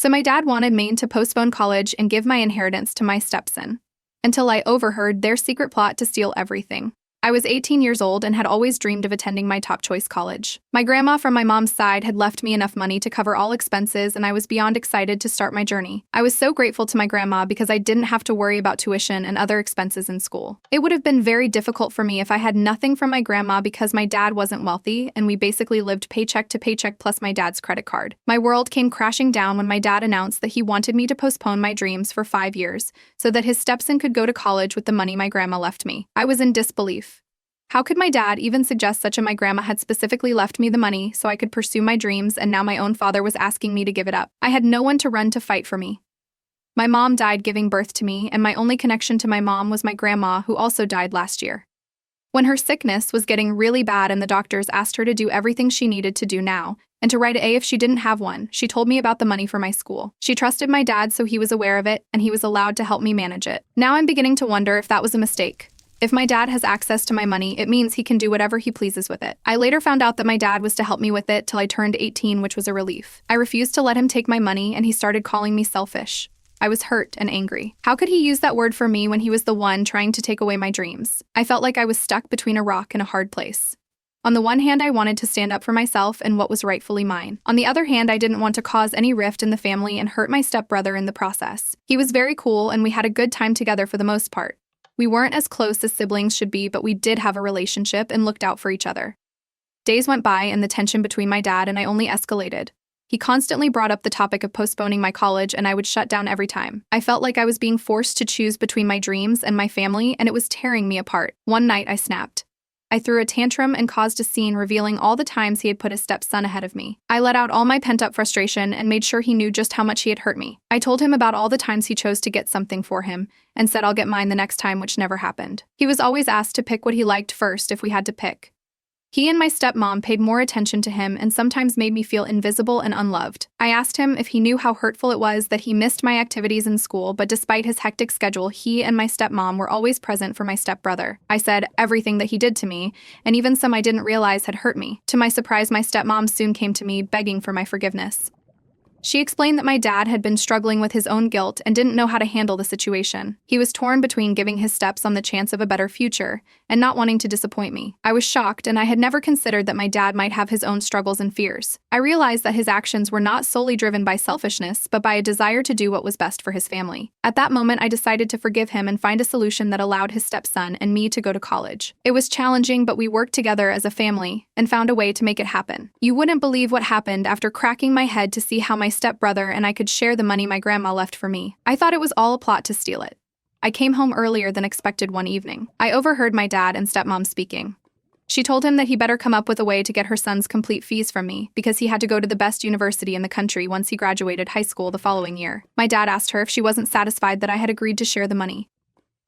So my dad wanted me to postpone college and give my inheritance to my stepson, until I overheard their secret plot to steal everything. I was 18 years old and had always dreamed of attending my top choice college. My grandma from my mom's side had left me enough money to cover all expenses, and I was beyond excited to start my journey. I was so grateful to my grandma because I didn't have to worry about tuition and other expenses in school. It would have been very difficult for me if I had nothing from my grandma because my dad wasn't wealthy and we basically lived paycheck to paycheck plus my dad's credit card. My world came crashing down when my dad announced that he wanted me to postpone my dreams for 5 years so that his stepson could go to college with the money my grandma left me. I was in disbelief. How could my dad even suggest such? My grandma had specifically left me the money so I could pursue my dreams, and now my own father was asking me to give it up. I had no one to run to fight for me. My mom died giving birth to me, and my only connection to my mom was my grandma, who also died last year. When her sickness was getting really bad and the doctors asked her to do everything she needed to do now, and to write an A if she didn't have one, she told me about the money for my school. She trusted my dad, so he was aware of it, and he was allowed to help me manage it. Now I'm beginning to wonder if that was a mistake. If my dad has access to my money, it means he can do whatever he pleases with it. I later found out that my dad was to help me with it till I turned 18, which was a relief. I refused to let him take my money, and he started calling me selfish. I was hurt and angry. How could he use that word for me when he was the one trying to take away my dreams? I felt like I was stuck between a rock and a hard place. On the one hand, I wanted to stand up for myself and what was rightfully mine. On the other hand, I didn't want to cause any rift in the family and hurt my stepbrother in the process. He was very cool, and we had a good time together for the most part. We weren't as close as siblings should be, but we did have a relationship and looked out for each other. Days went by and the tension between my dad and I only escalated. He constantly brought up the topic of postponing my college, and I would shut down every time. I felt like I was being forced to choose between my dreams and my family, and it was tearing me apart. One night I snapped. I threw a tantrum and caused a scene, revealing all the times he had put his stepson ahead of me. I let out all my pent-up frustration and made sure he knew just how much he had hurt me. I told him about all the times he chose to get something for him and said I'll get mine the next time, which never happened. He was always asked to pick what he liked first if we had to pick. He and my stepmom paid more attention to him and sometimes made me feel invisible and unloved. I asked him if he knew how hurtful it was that he missed my activities in school, but despite his hectic schedule, he and my stepmom were always present for my stepbrother. I said everything that he did to me, and even some I didn't realize had hurt me. To my surprise, my stepmom soon came to me, begging for my forgiveness. She explained that my dad had been struggling with his own guilt and didn't know how to handle the situation. He was torn between giving his stepson the chance of a better future and not wanting to disappoint me. I was shocked, and I had never considered that my dad might have his own struggles and fears. I realized that his actions were not solely driven by selfishness, but by a desire to do what was best for his family. At that moment, I decided to forgive him and find a solution that allowed his stepson and me to go to college. It was challenging, but we worked together as a family and found a way to make it happen. You wouldn't believe what happened after cracking my head to see how my stepbrother and I could share the money my grandma left for me. I thought it was all a plot to steal it. I came home earlier than expected one evening. I overheard my dad and stepmom speaking. She told him that he better come up with a way to get her son's complete fees from me because he had to go to the best university in the country once he graduated high school the following year. My dad asked her if she wasn't satisfied that I had agreed to share the money.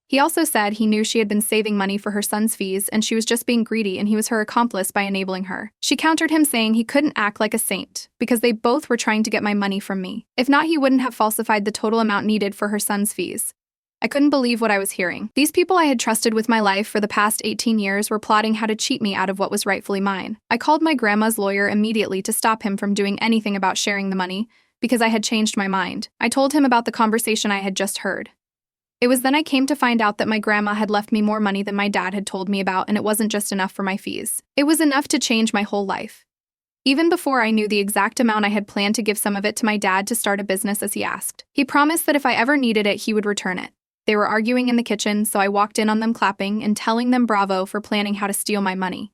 He also said he knew she had been saving money for her son's fees and she was just being greedy, and he was her accomplice by enabling her. She countered him, saying he couldn't act like a saint because they both were trying to get my money from me. If not, he wouldn't have falsified the total amount needed for her son's fees. I couldn't believe what I was hearing. These people I had trusted with my life for the past 18 years were plotting how to cheat me out of what was rightfully mine. I called my grandma's lawyer immediately to stop him from doing anything about sharing the money because I had changed my mind. I told him about the conversation I had just heard. It was then I came to find out that my grandma had left me more money than my dad had told me about, and it wasn't just enough for my fees. It was enough to change my whole life. Even before I knew the exact amount, I had planned to give some of it to my dad to start a business as he asked. He promised that if I ever needed it, he would return it. They were arguing in the kitchen, so I walked in on them clapping and telling them bravo for planning how to steal my money.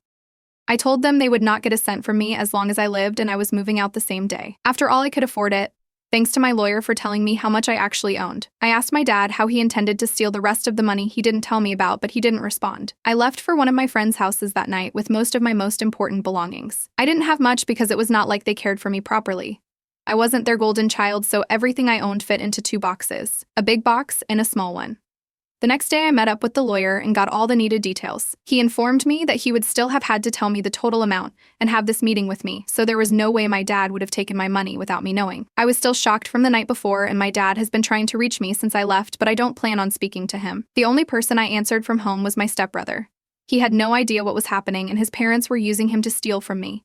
I told them they would not get a cent from me as long as I lived, and I was moving out the same day. After all, I could afford it, thanks to my lawyer for telling me how much I actually owned. I asked my dad how he intended to steal the rest of the money he didn't tell me about, but he didn't respond. I left for one of my friends' houses that night with most of my most important belongings. I didn't have much because it was not like they cared for me properly. I wasn't their golden child, so everything I owned fit into 2 boxes, a big box and a small one. The next day, I met up with the lawyer and got all the needed details. He informed me that he would still have had to tell me the total amount and have this meeting with me, so there was no way my dad would have taken my money without me knowing. I was still shocked from the night before, and my dad has been trying to reach me since I left, but I don't plan on speaking to him. The only person I answered from home was my stepbrother. He had no idea what was happening, and his parents were using him to steal from me.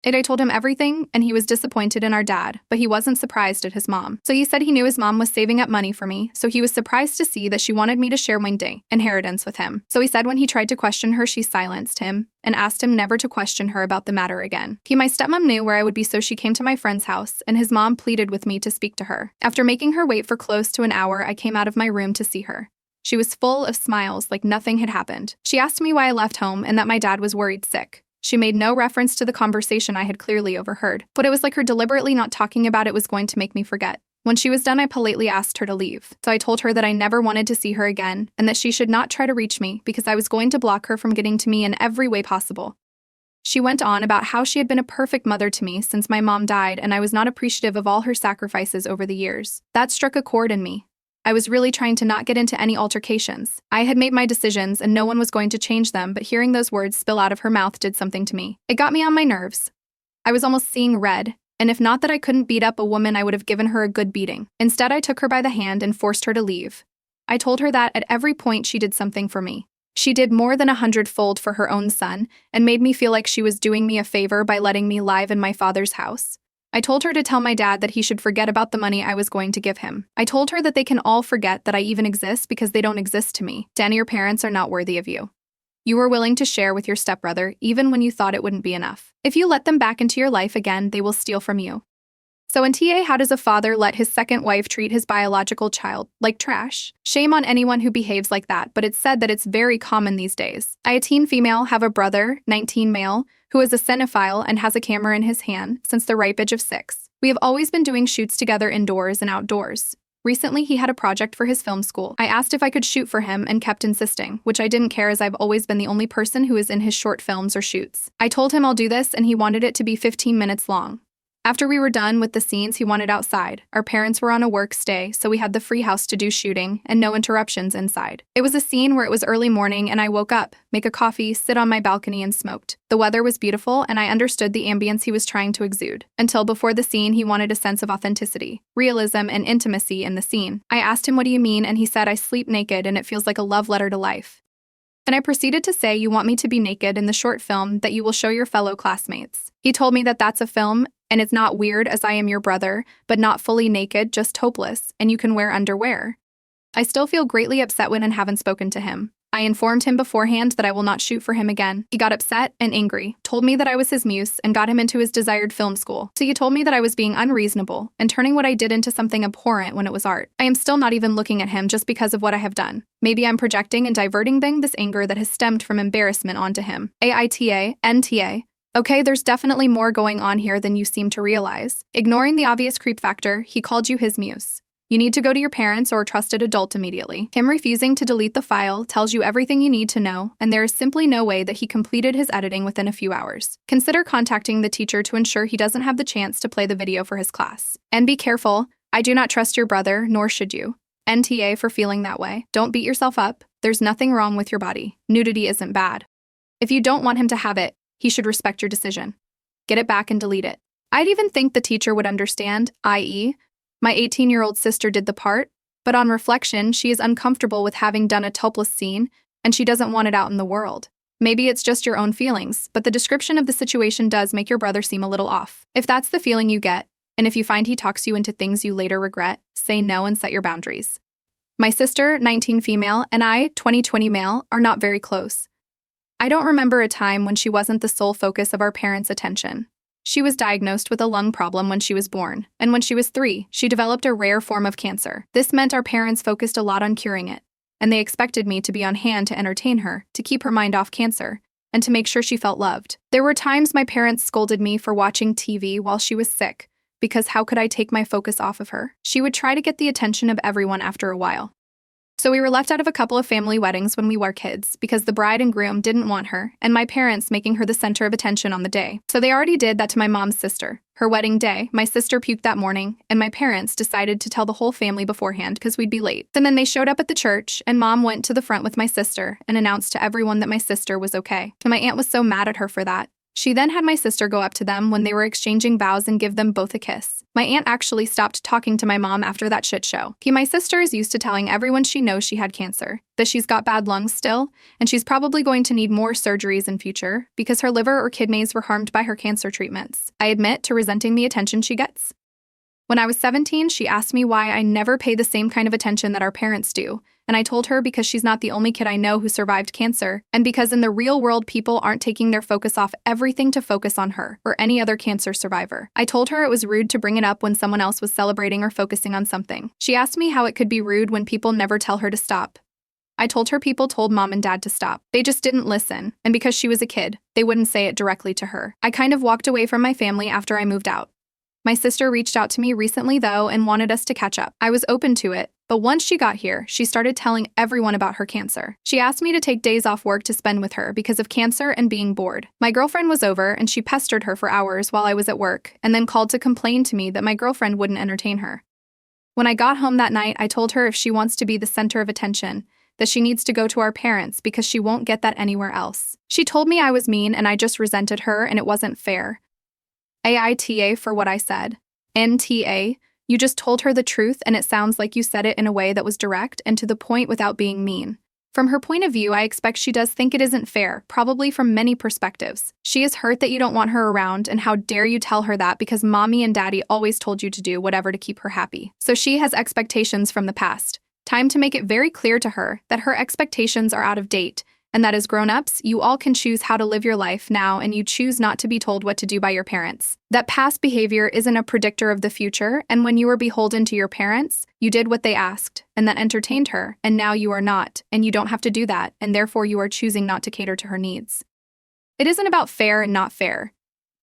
I told him everything, and he was disappointed in our dad, but he wasn't surprised at his mom. So he said he knew his mom was saving up money for me, so he was surprised to see that she wanted me to share my inheritance with him. So he said when he tried to question her, she silenced him and asked him never to question her about the matter again. My stepmom knew where I would be, so she came to my friend's house, and his mom pleaded with me to speak to her. After making her wait for close to an hour, I came out of my room to see her. She was full of smiles like nothing had happened. She asked me why I left home and that my dad was worried sick. She made no reference to the conversation I had clearly overheard, but it was like her deliberately not talking about it was going to make me forget. When she was done, I politely asked her to leave. So I told her that I never wanted to see her again and that she should not try to reach me because I was going to block her from getting to me in every way possible. She went on about how she had been a perfect mother to me since my mom died and I was not appreciative of all her sacrifices over the years. That struck a chord in me. I was really trying to not get into any altercations. I had made my decisions and no one was going to change them, but hearing those words spill out of her mouth did something to me. It got me on my nerves. I was almost seeing red, and if not that I couldn't beat up a woman, I would have given her a good beating. Instead, I took her by the hand and forced her to leave. I told her that at every point she did something for me. She did more than 100-fold for her own son and made me feel like she was doing me a favor by letting me live in my father's house. I told her to tell my dad that he should forget about the money I was going to give him. I told her that they can all forget that I even exist because they don't exist to me. Danny, your parents are not worthy of you. You were willing to share with your stepbrother even when you thought it wouldn't be enough. If you let them back into your life again, they will steal from you. So in TA, how does a father let his second wife treat his biological child like trash? Shame on anyone who behaves like that, but it's said that it's very common these days. I, a teen female, have a brother, 19 male, who is a cinephile and has a camera in his hand since the ripe age of 6. We have always been doing shoots together indoors and outdoors. Recently, he had a project for his film school. I asked if I could shoot for him and kept insisting, which I didn't care as I've always been the only person who is in his short films or shoots. I told him I'll do this and he wanted it to be 15 minutes long. After we were done with the scenes, he wanted outside. Our parents were on a work stay, so we had the free house to do shooting and no interruptions inside. It was a scene where it was early morning and I woke up, make a coffee, sit on my balcony and smoked. The weather was beautiful and I understood the ambience he was trying to exude. Until before the scene, he wanted a sense of authenticity, realism, and intimacy in the scene. I asked him what do you mean and he said I sleep naked and it feels like a love letter to life. And I proceeded to say you want me to be naked in the short film that you will show your fellow classmates. He told me that that's a film and it's not weird as I am your brother, but not fully naked, just topless, and you can wear underwear. I still feel greatly upset when I haven't spoken to him. I informed him beforehand that I will not shoot for him again. He got upset and angry, told me that I was his muse, and got him into his desired film school. So he told me that I was being unreasonable and turning what I did into something abhorrent when it was art. I am still not even looking at him just because of what I have done. Maybe I'm projecting and diverting this anger that has stemmed from embarrassment onto him. AITA, NTA. Okay, there's definitely more going on here than you seem to realize. Ignoring the obvious creep factor, he called you his muse. You need to go to your parents or a trusted adult immediately. Him refusing to delete the file tells you everything you need to know, and there is simply no way that he completed his editing within a few hours. Consider contacting the teacher to ensure he doesn't have the chance to play the video for his class. And be careful, I do not trust your brother, nor should you. NTA for feeling that way. Don't beat yourself up. There's nothing wrong with your body. Nudity isn't bad. If you don't want him to have it, he should respect your decision. Get it back and delete it. I'd even think the teacher would understand, i.e., my 18-year-old sister did the part, but on reflection, she is uncomfortable with having done a topless scene, and she doesn't want it out in the world. Maybe it's just your own feelings, but the description of the situation does make your brother seem a little off. If that's the feeling you get, and if you find he talks you into things you later regret, say no and set your boundaries. My sister, 19 female, and I, 20 male, are not very close. I don't remember a time when she wasn't the sole focus of our parents' attention. She was diagnosed with a lung problem when she was born, and when she was 3, she developed a rare form of cancer. This meant our parents focused a lot on curing it, and they expected me to be on hand to entertain her, to keep her mind off cancer, and to make sure she felt loved. There were times my parents scolded me for watching TV while she was sick, because how could I take my focus off of her? She would try to get the attention of everyone after a while. So we were left out of a couple of family weddings when we were kids because the bride and groom didn't want her, and my parents making her the center of attention on the day. So they already did that to my mom's sister. Her wedding day, my sister puked that morning, and my parents decided to tell the whole family beforehand because we'd be late. And then they showed up at the church, and Mom went to the front with my sister and announced to everyone that my sister was okay. And my aunt was so mad at her for that. She then had my sister go up to them when they were exchanging vows and give them both a kiss. My aunt actually stopped talking to my mom after that shit show. My sister is used to telling everyone she knows she had cancer, that she's got bad lungs still, and she's probably going to need more surgeries in future because her liver or kidneys were harmed by her cancer treatments. I admit to resenting the attention she gets. When I was 17, she asked me why I never pay the same kind of attention that our parents do, and I told her because she's not the only kid I know who survived cancer, and because in the real world people aren't taking their focus off everything to focus on her or any other cancer survivor. I told her it was rude to bring it up when someone else was celebrating or focusing on something. She asked me how it could be rude when people never tell her to stop. I told her people told mom and dad to stop. They just didn't listen, and because she was a kid, they wouldn't say it directly to her. I kind of walked away from my family after I moved out. My sister reached out to me recently, though, and wanted us to catch up. I was open to it, but once she got here, she started telling everyone about her cancer. She asked me to take days off work to spend with her because of cancer and being bored. My girlfriend was over, and she pestered her for hours while I was at work, and then called to complain to me that my girlfriend wouldn't entertain her. When I got home that night, I told her if she wants to be the center of attention, that she needs to go to our parents because she won't get that anywhere else. She told me I was mean and I just resented her and it wasn't fair. AITA for what I said. NTA, you just told her the truth and it sounds like you said it in a way that was direct and to the point without being mean. From her point of view, I expect she does think it isn't fair, probably from many perspectives. She is hurt that you don't want her around, and how dare you tell her that because mommy and daddy always told you to do whatever to keep her happy. So she has expectations from the past. Time to make it very clear to her that her expectations are out of date, and that as grown-ups, you all can choose how to live your life now and you choose not to be told what to do by your parents. That past behavior isn't a predictor of the future, and when you were beholden to your parents, you did what they asked, and that entertained her, and now you are not, and you don't have to do that, and therefore you are choosing not to cater to her needs. It isn't about fair and not fair.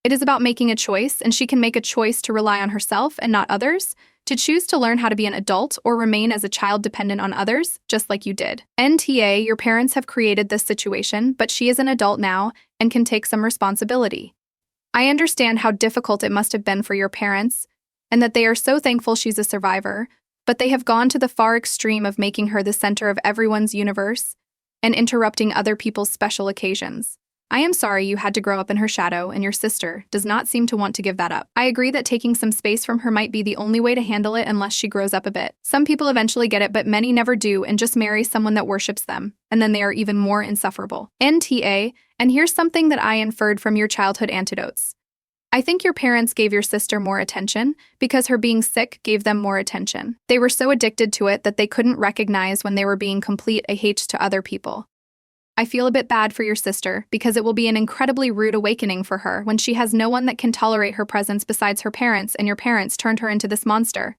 It is about making a choice, and she can make a choice to rely on herself and not others, to choose to learn how to be an adult or remain as a child dependent on others, just like you did. NTA, your parents have created this situation, but she is an adult now and can take some responsibility. I understand how difficult it must have been for your parents, and that they are so thankful she's a survivor, but they have gone to the far extreme of making her the center of everyone's universe and interrupting other people's special occasions. I am sorry you had to grow up in her shadow, and your sister does not seem to want to give that up. I agree that taking some space from her might be the only way to handle it unless she grows up a bit. Some people eventually get it, but many never do and just marry someone that worships them, and then they are even more insufferable. NTA, and here's something that I inferred from your childhood anecdotes. I think your parents gave your sister more attention because her being sick gave them more attention. They were so addicted to it that they couldn't recognize when they were being complete a-h to other people. I feel a bit bad for your sister because it will be an incredibly rude awakening for her when she has no one that can tolerate her presence besides her parents, and your parents turned her into this monster.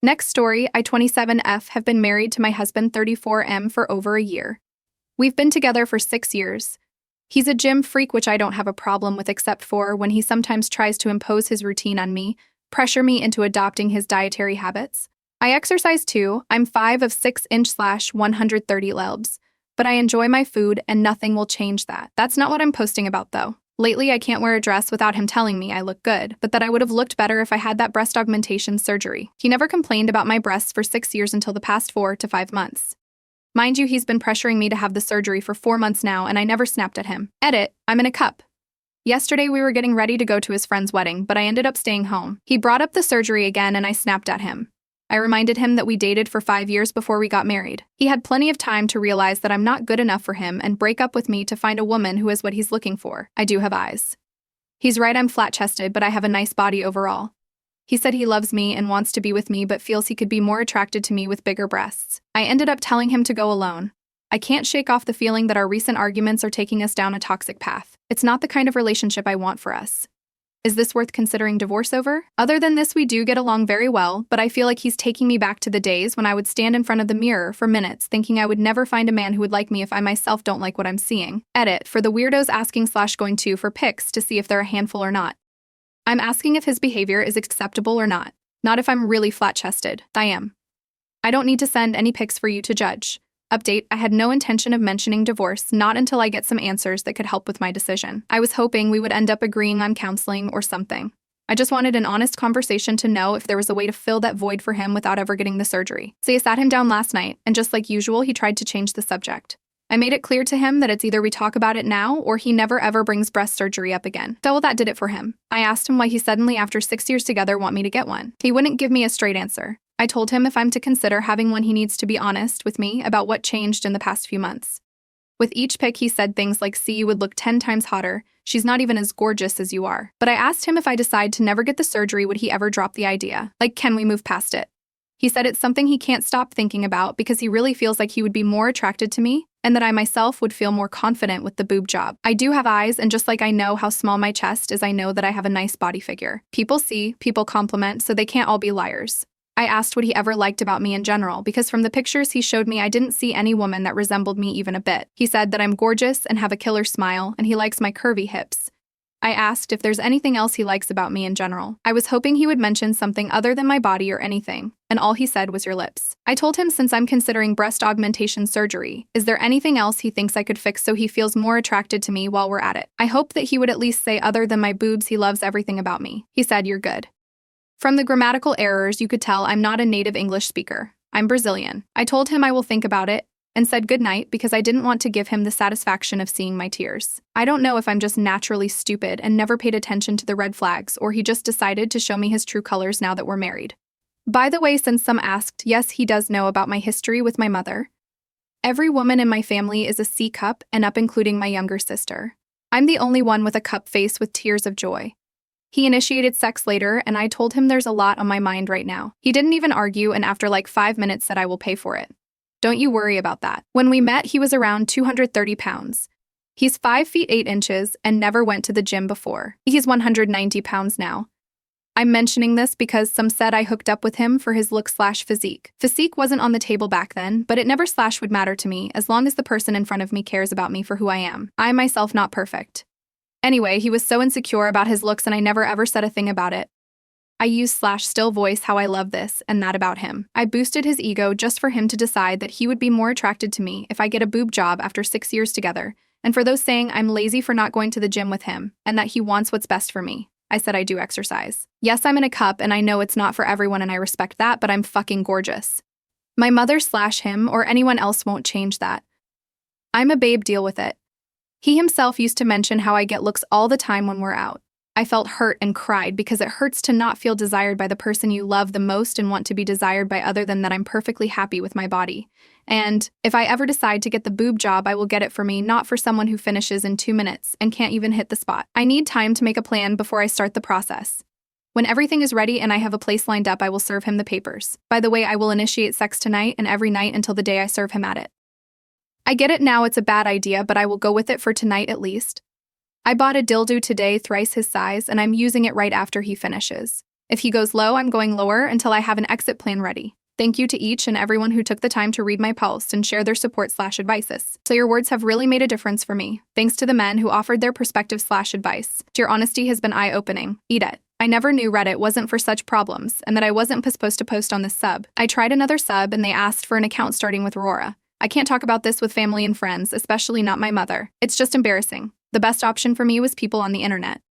Next story, I 27F have been married to my husband 34M for over a year. We've been together for 6 years. He's a gym freak, which I don't have a problem with except for when he sometimes tries to impose his routine on me, pressure me into adopting his dietary habits. I exercise too. I'm 5 of 6'130 lbs. But I enjoy my food and nothing will change that. That's not what I'm posting about though. Lately, I can't wear a dress without him telling me I look good, but that I would have looked better if I had that breast augmentation surgery. He never complained about my breasts for 6 years until the past 4 to 5 months. Mind you, he's been pressuring me to have the surgery for 4 months now, and I never snapped at him. Edit, I'm in a cup. Yesterday, we were getting ready to go to his friend's wedding, but I ended up staying home. He brought up the surgery again, and I snapped at him. I reminded him that we dated for 5 years before we got married. He had plenty of time to realize that I'm not good enough for him and break up with me to find a woman who is what he's looking for. I do have eyes. He's right, I'm flat-chested, but I have a nice body overall. He said he loves me and wants to be with me but feels he could be more attracted to me with bigger breasts. I ended up telling him to go alone. I can't shake off the feeling that our recent arguments are taking us down a toxic path. It's not the kind of relationship I want for us. Is this worth considering divorce over? Other than this, we do get along very well, but I feel like he's taking me back to the days when I would stand in front of the mirror for minutes thinking I would never find a man who would like me if I myself don't like what I'm seeing. Edit, for the weirdos asking/going to for pics to see if they're a handful or not. I'm asking if his behavior is acceptable or not if I'm really flat-chested. I am. I don't need to send any pics for you to judge. Update, I had no intention of mentioning divorce, not until I get some answers that could help with my decision. I was hoping we would end up agreeing on counseling or something. I just wanted an honest conversation to know if there was a way to fill that void for him without ever getting the surgery. So I sat him down last night, and just like usual, he tried to change the subject. I made it clear to him that it's either we talk about it now or he never ever brings breast surgery up again. So that did it for him. I asked him why he suddenly, after 6 years together, want me to get one. He wouldn't give me a straight answer. I told him if I'm to consider having one, he needs to be honest with me about what changed in the past few months. With each pic, he said things like, "See, you would look 10 times hotter. She's not even as gorgeous as you are." But I asked him if I decide to never get the surgery, would he ever drop the idea? Like, can we move past it? He said it's something he can't stop thinking about because he really feels like he would be more attracted to me and that I myself would feel more confident with the boob job. I do have eyes, and just like I know how small my chest is, I know that I have a nice body figure. People see, people compliment, so they can't all be liars. I asked what he ever liked about me in general, because from the pictures he showed me, I didn't see any woman that resembled me even a bit. He said that I'm gorgeous and have a killer smile, and he likes my curvy hips. I asked if there's anything else he likes about me in general. I was hoping he would mention something other than my body or anything, and all he said was your lips. I told him since I'm considering breast augmentation surgery, is there anything else he thinks I could fix so he feels more attracted to me while we're at it? I hoped that he would at least say other than my boobs, he loves everything about me. He said, "You're good." From the grammatical errors, you could tell I'm not a native English speaker. I'm Brazilian. I told him I will think about it and said goodnight because I didn't want to give him the satisfaction of seeing my tears. I don't know if I'm just naturally stupid and never paid attention to the red flags, or he just decided to show me his true colors now that we're married. By the way, since some asked, yes, he does know about my history with my mother. Every woman in my family is a C cup, and up including my younger sister. I'm the only one with a cup face with tears of joy. He initiated sex later, and I told him there's a lot on my mind right now. He didn't even argue, and after like 5 minutes said I will pay for it. Don't you worry about that. When we met, he was around 230 pounds. He's 5 feet 8 inches and never went to the gym before. He's 190 pounds now. I'm mentioning this because some said I hooked up with him for his look/physique. Physique wasn't on the table back then, but it never would matter to me as long as the person in front of me cares about me for who I am. I myself not perfect. Anyway, he was so insecure about his looks and I never ever said a thing about it. I use/still voice how I love this and that about him. I boosted his ego just for him to decide that he would be more attracted to me if I get a boob job after 6 years together, and for those saying I'm lazy for not going to the gym with him, and that he wants what's best for me. I said I do exercise. Yes, I'm in a cup and I know it's not for everyone and I respect that, but I'm fucking gorgeous. My mother/him or anyone else won't change that. I'm a babe, deal with it. He himself used to mention how I get looks all the time when we're out. I felt hurt and cried because it hurts to not feel desired by the person you love the most and want to be desired by other than that I'm perfectly happy with my body. And if I ever decide to get the boob job, I will get it for me, not for someone who finishes in 2 minutes and can't even hit the spot. I need time to make a plan before I start the process. When everything is ready and I have a place lined up, I will serve him the papers. By the way, I will initiate sex tonight and every night until the day I serve him at it. I get it now, it's a bad idea, but I will go with it for tonight at least. I bought a dildo today, thrice his size, and I'm using it right after he finishes. If he goes low, I'm going lower until I have an exit plan ready. Thank you to each and everyone who took the time to read my post and share their support/advices. So your words have really made a difference for me. Thanks to the men who offered their perspective/advice. Your honesty has been eye-opening. Eat it. I never knew Reddit wasn't for such problems and that I wasn't supposed to post on this sub. I tried another sub and they asked for an account starting with Aurora. I can't talk about this with family and friends, especially not my mother. It's just embarrassing. The best option for me was people on the internet.